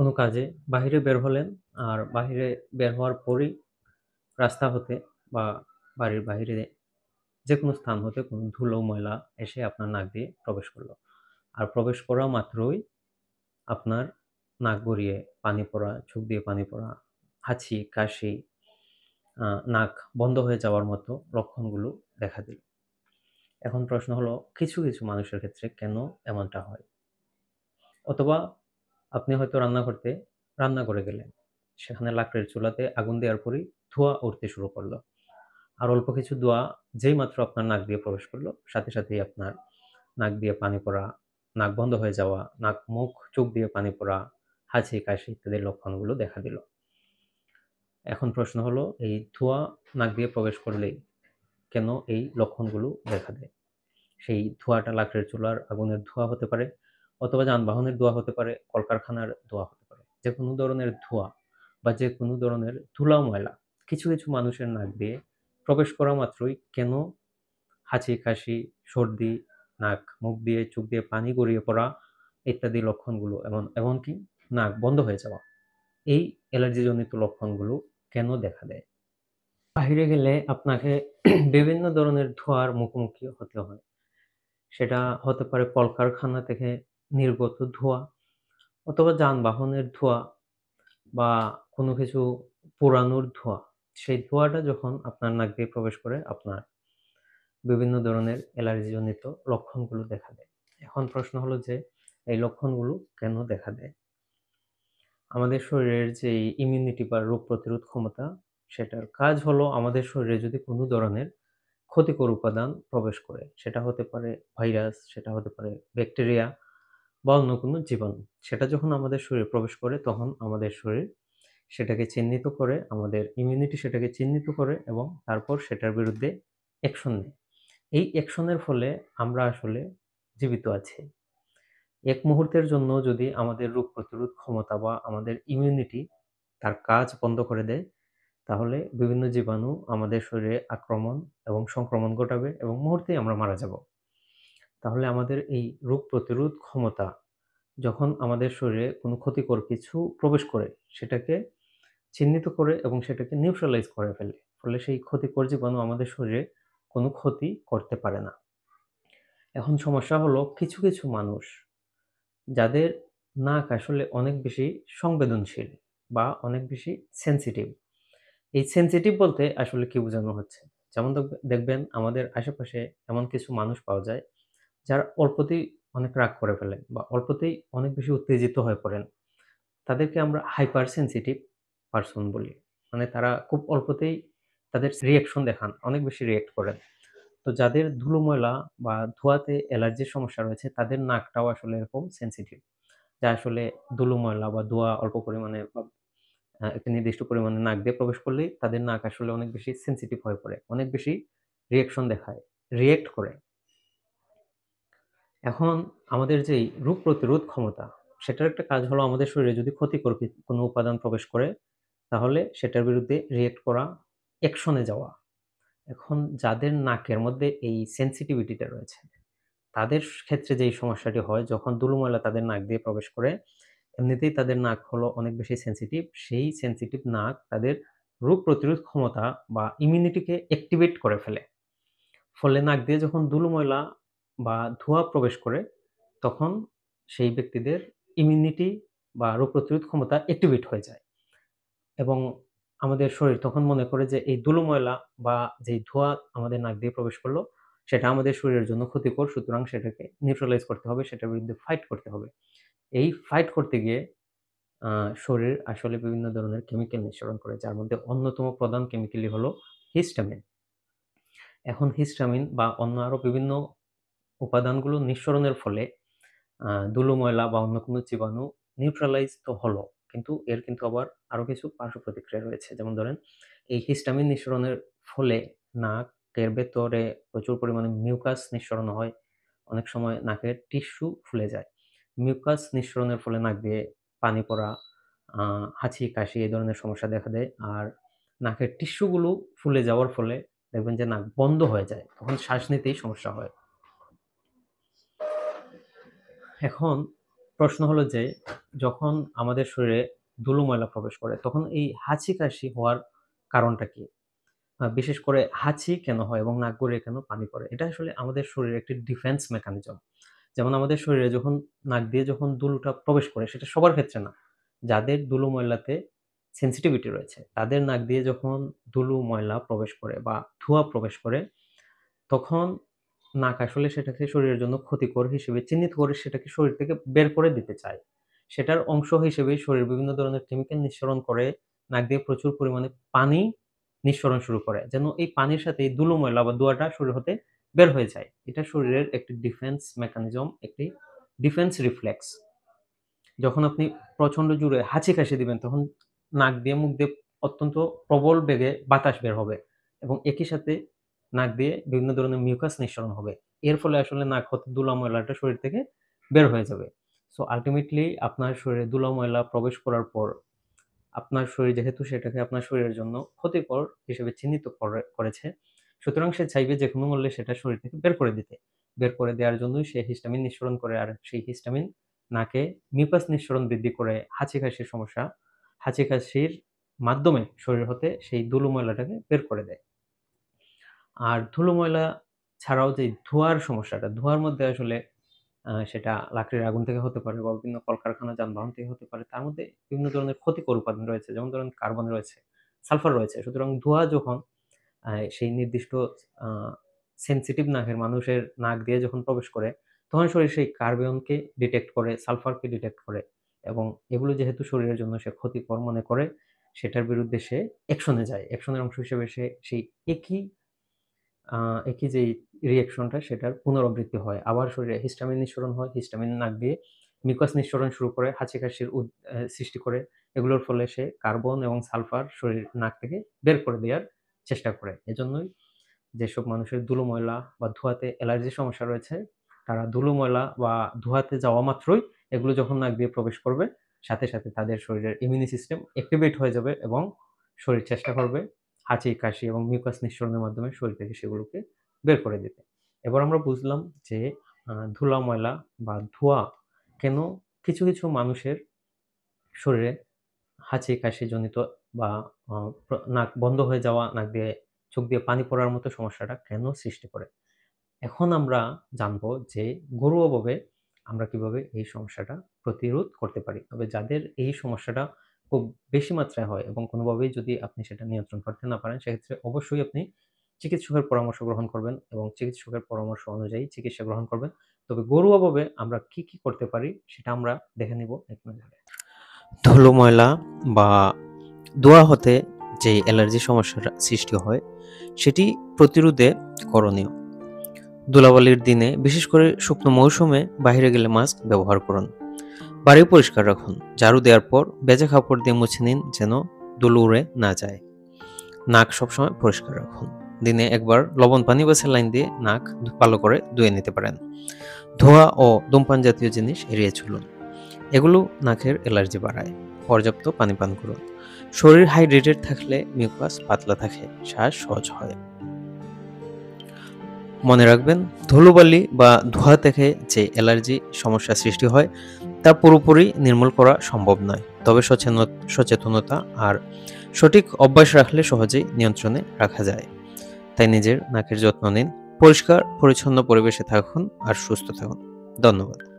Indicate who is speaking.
Speaker 1: কোনো কাজে বাহিরে বের হলেন, আর বাহিরে বের হওয়ার পরেই রাস্তা হতে বা বাড়ির বাহিরে যেকোনো স্থান হতে কোনো ধুলো ময়লা এসে আপনার নাক দিয়ে প্রবেশ করলো। আর প্রবেশ করা মাত্রই আপনার নাক গড়িয়ে পানি পড়া, চোখ দিয়ে পানি পড়া, হাঁচি, কাশি, নাক বন্ধ হয়ে যাওয়ার মতো লক্ষণগুলো দেখা দিল। এখন প্রশ্ন হলো কিছু মানুষের ক্ষেত্রে কেন এমনটা হয়? অথবা আপনি হয়তো রান্না করে গেলেন। সেখানে লাকড়ির চুলাতে আগুন দেওয়ার পরেই ধোঁয়া উঠতে শুরু করলো। আর অল্প কিছু ধোঁয়া যেই মাত্র আপনার নাক দিয়ে প্রবেশ করলো, সাথে সাথেই আপনার নাক দিয়ে পানি পড়া, নাক বন্ধ হয়ে যাওয়া, নাক, মুখ, চোখ দিয়ে পানি পড়া, হাঁচি, কাশি ইত্যাদি লক্ষণগুলো দেখা দিল। এখন প্রশ্ন হলো এই ধোঁয়া নাক দিয়ে প্রবেশ করলেই কেন এই লক্ষণগুলো দেখা দেয়? সেই ধোঁয়াটা লাকড়ির চুলার আগুনের ধোঁয়া হতে পারে, অথবা যানবাহনের ধোঁয়া হতে পারে, কলকারখানার ধোঁয়া হতে পারে। যেকোনো ধরনের ধোঁয়া বা যেকোনো ধরনের ধুলা ময়লা কিছু মানুষের নাক দিয়ে প্রবেশ করা মাত্রই কেন হাঁচি, কাশি, সর্দি, নাক, মুখ দিয়ে, চোখ দিয়ে পানি গড়িয়ে পড়া ইত্যাদি লক্ষণগুলো এমনকি নাক বন্ধ হয়ে যাওয়া, এই অ্যালার্জিজনিত লক্ষণগুলো কেন দেখা দেয়? বাহিরে গেলে আপনাকে বিভিন্ন ধরনের ধোঁয়ার মুখোমুখি হতে হয়। সেটা হতে পারে কলকারখানা থেকে নির্গত ধোঁয়া, অথবা যানবাহনের ধোঁয়া, বা কোনো কিছু পোড়ানোর ধোঁয়া। সেই ধোঁয়াটা যখন আপনার নাক দিয়ে প্রবেশ করে, আপনার বিভিন্ন ধরনের অ্যালার্জিজনিত লক্ষণগুলো দেখা দেয়। এখন প্রশ্ন হলো যে, এই লক্ষণগুলো কেন দেখা দেয়? আমাদের শরীরের যে ইমিউনিটি বা রোগ প্রতিরোধ ক্ষমতা, সেটার কাজ হলো আমাদের শরীরে যদি কোনো ধরনের ক্ষতিকর উপাদান প্রবেশ করে, সেটা হতে পারে ভাইরাস, সেটা হতে পারে ব্যাকটেরিয়া বা অন্য কোনো জীবাণু। সেটা যখন আমাদের শরীরে প্রবেশ করে, তখন আমাদের শরীর সেটাকে চিহ্নিত করে, আমাদের ইমিউনিটি সেটাকে চিহ্নিত করে এবং তারপর সেটার বিরুদ্ধে অ্যাকশন নেয়। এই অ্যাকশনের ফলে আমরা আসলে জীবিত আছি। এক মুহূর্তের জন্য যদি আমাদের রোগ প্রতিরোধ ক্ষমতা বা আমাদের ইমিউনিটি তার কাজ বন্ধ করে দেয়, তাহলে বিভিন্ন জীবাণু আমাদের শরীরে আক্রমণ এবং সংক্রমণ ঘটাবে এবং মুহূর্তেই আমরা মারা যাব। তাহলে আমাদের এই রোগ প্রতিরোধ ক্ষমতা যখন আমাদের শরীরে কোনো ক্ষতিকর কিছু প্রবেশ করে, সেটাকে চিহ্নিত করে এবং সেটাকে নিউট্রালাইজ করে ফেলে। ফলে সেই ক্ষতিকর জীবাণু আমাদের শরীরে কোনো ক্ষতি করতে পারে না। এখন সমস্যা হলো কিছু মানুষ যাদের নাক আসলে অনেক বেশি সংবেদনশীল বা অনেক বেশি সেনসিটিভ। এই সেনসিটিভ বলতে আসলে কি বোঝানো হচ্ছে? যেমন দেখবেন আমাদের আশেপাশে এমন কিছু মানুষ পাওয়া যায়, যারা অল্পতেই অনেক রাগ করে ফেলেন বা অল্পতেই অনেক বেশি উত্তেজিত হয়ে পড়েন। তাদেরকে আমরা হাইপার সেনসিটিভ পারসন বলি। মানে তারা খুব অল্পতেই তাদের রিঅ্যাকশন দেখান, অনেক বেশি রিঅ্যাক্ট করেন। তো যাদের ধুলো ময়লা বা ধোঁয়াতে অ্যালার্জির সমস্যা রয়েছে, তাদের নাকটাও আসলে এরকম সেনসিটিভ। যা আসলে ধুলো ময়লা বা ধোঁয়া অল্প পরিমাণে বা একটা নির্দিষ্ট পরিমাণে নাক দিয়ে প্রবেশ করলেই তাদের নাক আসলে অনেক বেশি সেনসিটিভ হয়ে পড়ে। অনেক বেশি রিঅ্যাকশন দেখায়, রিঅ্যাক্ট করে। এখন আমাদের যেই রোগ প্রতিরোধ ক্ষমতা, সেটার একটা কাজ হলো আমাদের শরীরে যদি ক্ষতিকর কোনো উপাদান প্রবেশ করে, তাহলে সেটার বিরুদ্ধে রিঅ্যাক্ট করা, অ্যাকশনে যাওয়া। এখন যাদের নাকের মধ্যে এই সেনসিটিভিটিটা রয়েছে, তাদের ক্ষেত্রে যেই সমস্যাটি হয় যখন ধুলো-ময়লা তাদের নাক দিয়ে প্রবেশ করে, এমনিতেই তাদের নাক হলো অনেক বেশি সেনসিটিভ। সেই সেনসিটিভ নাক তাদের রোগ প্রতিরোধ ক্ষমতা বা ইমিউনিটিকে অ্যাক্টিভেট করে ফেলে। ফলে নাক দিয়ে যখন ধুলো-ময়লা বা ধোঁয়া প্রবেশ করে, তখন সেই ব্যক্তিদের ইমিউনিটি বা রোগ প্রতিরোধ ক্ষমতা অ্যাক্টিভেট হয়ে যায়। এবং আমাদের শরীর তখন মনে করে যে এই ধুলো-ময়লা বা যেই ধোঁয়া আমাদের নাক দিয়ে প্রবেশ করলো, সেটা আমাদের শরীরের জন্য ক্ষতিকর। সুতরাং সেটাকে নিউট্রালাইজ করতে হবে, সেটার বিরুদ্ধে ফাইট করতে হবে। এই ফাইট করতে গিয়ে আ শরীর আসলে বিভিন্ন ধরনের কেমিক্যাল নিঃসরণ করে, যার মধ্যে অন্যতম প্রধান কেমিক্যালই হলো হিস্টামিন। এখন হিস্টামিন বা অন্য আরো বিভিন্ন উপাদানগুলো নিঃসরণের ফলে ধুলো-ময়লা বা অন্য কোনো জীবাণু নিউট্রালাইজ তো হলো। কিন্তু এর কিন্তু আবার আরো কিছু পার্শ্ব প্রতিক্রিয়া রয়েছে। যেমন ধরেন, এই হিস্টামিন নিঃসরণের ফলে নাকের ভেতরে প্রচুর পরিমাণে মিউকাস নিঃসরণ হয়। অনেক সময় নাকের টিস্যু ফুলে যায়। মিউকাস নিঃসরণের ফলে নাক দিয়ে পানি পড়া, আ হাঁচি, কাশি এই ধরনের সমস্যা দেখা দেয়। আর নাকের টিস্যুগুলো ফুলে যাওয়ার ফলে দেখবেন যে নাক বন্ধ হয়ে যায়। তখন শ্বাস নিতেই সমস্যা হয়। এখন প্রশ্ন হলো যে যখন আমাদের শরীরে ধুলো ময়লা প্রবেশ করে তখন এই হাঁচি কাশি হওয়ার কারণটা কি? বিশেষ করে হাঁচি কেন হয় এবং নাক গলিয়ে কেন পানি পড়ে? এটা আসলে আমাদের শরীরের একটি ডিফেন্স মেকানিজম। যেমন আমাদের শরীরে যখন নাক দিয়ে যখন ধুলোটা প্রবেশ করে সেটা সবার ক্ষেত্রে না। যাদের ধুলো ময়লাতে সেনসিটিভিটি রয়েছে তাদের নাক দিয়ে যখন ধুলো ময়লা প্রবেশ করে বা ধোঁয়া প্রবেশ করে তখন নাক আসলে সেটাকে শরীরের জন্য ক্ষতিকর হিসেবে চিহ্নিত করে সেটাকে শরীর থেকে বের করে দিতে চায়। সেটার অংশ হিসেবেই শরীর বিভিন্ন ধরনের কেমিক্যাল নিঃসরণ করে নাক দিয়ে প্রচুর পরিমাণে পানি নিঃসরণ শুরু করে। যেন এই পানির সাথে এই ধুলো ময়লা বা ধোঁয়াটা শরীর হতে বের হয়ে যায়। এটা শরীরের একটি ডিফেন্স মেকানিজম, একটি ডিফেন্স রিফ্লেক্স। যখন আপনি প্রচন্ড জোরে হাঁচি-কাশি দিবেন তখন নাক দিয়ে মুখ দিয়ে অত্যন্ত প্রবল বেগে বাতাস বের হবে এবং একই সাথে নাক দিয়ে বিভিন্ন ধরনের মিউকাস নিঃসরণ হবে। এর ফলে আসলে নাক হতে ধুলা ময়লাটা শরীর থেকে বের হয়ে যাবে। সো আল্টিমেটলি আপনার শরীরে ধুলা ময়লা প্রবেশ করার পর আপনার শরীর যেহেতু সেটাকে আপনার শরীরের জন্য ক্ষতিকর হিসেবে চিহ্নিত করেছে, সুতরাং সে চাইবে যেকোনো মূল্যে সেটা শরীর থেকে বের করে দিতে। বের করে দেওয়ার জন্যই সে হিস্টামিন নিঃসরণ করে। আর সেই হিস্টামিন নাকে মিউকাস নিঃসরণ বৃদ্ধি করে হাঁচি-কাশির সমস্যা, হাঁচি-কাশির মাধ্যমে শরীর হতে সেই ধুলো ময়লাটাকে বের করে দেয়। আর ধুলো ময়লা ছাড়াও যে ধোঁয়ার সমস্যাটা, ধোঁয়ার মধ্যে আসলে সেটা লাকড়ির আগুন থেকে হতে পারে বা বিভিন্ন কলকারখানা, যানবাহন থেকে হতে পারে। তার মধ্যে বিভিন্ন ধরনের ক্ষতিকর উপাদান রয়েছে। যেমন ধরেন কার্বন রয়েছে, সালফার রয়েছে। সুতরাং ধোঁয়া যখন সেই নির্দিষ্ট আ সেনসিটিভ নাকের মানুষের নাক দিয়ে যখন প্রবেশ করে, তখন শরীর সেই কার্বনকে ডিটেক্ট করে, সালফারকে ডিটেক্ট করে এবং এগুলো যেহেতু শরীরের জন্য সে ক্ষতিকর মনে করে, সেটার বিরুদ্ধে সে অ্যাকশনে যায়। অ্যাকশনের অংশ হিসেবে সে সেই একই আ একই যেই রিঅ্যাকশনটা সেটার পুনরাবৃত্তি হয়। আবার শরীরে হিস্টামিন নিঃসরণ হয়। হিস্টামিন নাক দিয়ে মিউকাস নিঃসরণ শুরু করে, হাঁচি-কাশির সৃষ্টি করে। এগুলোর ফলে সে কার্বন এবং সালফার শরীর নাক থেকে বের করে দেওয়ার চেষ্টা করে। এজন্যই যেসব মানুষের ধুলো ময়লা বা ধোঁয়াতে অ্যালার্জির সমস্যা রয়েছে, তারা ধুলো ময়লা বা ধোঁয়াতে যাওয়া মাত্রই এগুলো যখন নাক দিয়ে প্রবেশ করবে, সাথে, সাথে তাদের শরীরের ইমিউনি সিস্টেম অ্যাক্টিভেট হয়ে যাবে এবং শরীর চেষ্টা করবে হাঁচি, কাশি এবং মিউকাস নিঃসরণের মাধ্যমে শরীর থেকে সেগুলোকে বের করে দিতে। এবার আমরা বুঝলাম যে ধুলা ময়লা বা ধোঁয়া কেন কিছু, কিছু মানুষের শরীরে হাঁচি, কাশি জনিত বা আ নাক বন্ধ হয়ে যাওয়া, নাক দিয়ে চোখ দিয়ে পানি পড়ার মতো সমস্যাটা কেন সৃষ্টি করে। এখন আমরা জানবো যে ঘরোয়াভাবে আমরা কিভাবে এই সমস্যাটা প্রতিরোধ করতে পারি। তবে যাদের এই সমস্যাটা খুব বেশি মাত্রায় হয় এবং কোনোভাবেই যদি আপনি সেটা নিয়ন্ত্রণ করতে না পারেন, সেক্ষেত্রে অবশ্যই আপনি চিকিৎসকের পরামর্শ গ্রহণ করবেন এবং চিকিৎসকের পরামর্শ অনুযায়ী চিকিৎসা গ্রহণ করবেন। তবে ঘরোয়াভাবে আমরা কি করতে পারি সেটা আমরা দেখে নিব এক নজরে। ধুলো ময়লা বা ধোঁয়া হতে যে অ্যালার্জি সমস্যাটা সৃষ্টি হয়, সেটি প্রতিরোধে করণীয়। ধুলাবালির দিনে বিশেষ করে শুকনো মৌসুমে বাইরে গেলে মাস্ক ব্যবহার করুন। বাড়ি পরিষ্কার রাখুন। ঝাড়ু দেওয়ার পর ভেজা কাপড় দিয়ে মুছে নিন যেন ধুলো উড়ে না যায়। নাক সবসময় পরিষ্কার রাখুন। দিনে একবার লবণ পানি বা স্যালাইন দিয়ে নাক ভালো করে ধুয়ে নিতে পারেন। ধোঁয়া ও ধূমপান জাতীয় জিনিস এড়িয়ে চলুন। এগুলো নাকের অ্যালার্জি বাড়ায়। পর্যাপ্ত পানি পান করুন। শরীর হাইড্রেটেড থাকলে মিউকাস পাতলা থাকে, শ্বাস সহজ হয়। মনে রাখবেন, ধুলোবালি বা ধোঁয়া থেকে যে অ্যালার্জি সমস্যা সৃষ্টি হয় তা পুরোপুরি নির্মূল করা সম্ভব নয়। তবে সচেতনতা আর সঠিক অভ্যাস রাখলে সহজেই নিয়ন্ত্রণে রাখা যায়। তাই নিজের নাকের যত্ন নিন, পরিষ্কার পরিচ্ছন্ন পরিবেশে থাকুন আর সুস্থ থাকুন। ধন্যবাদ।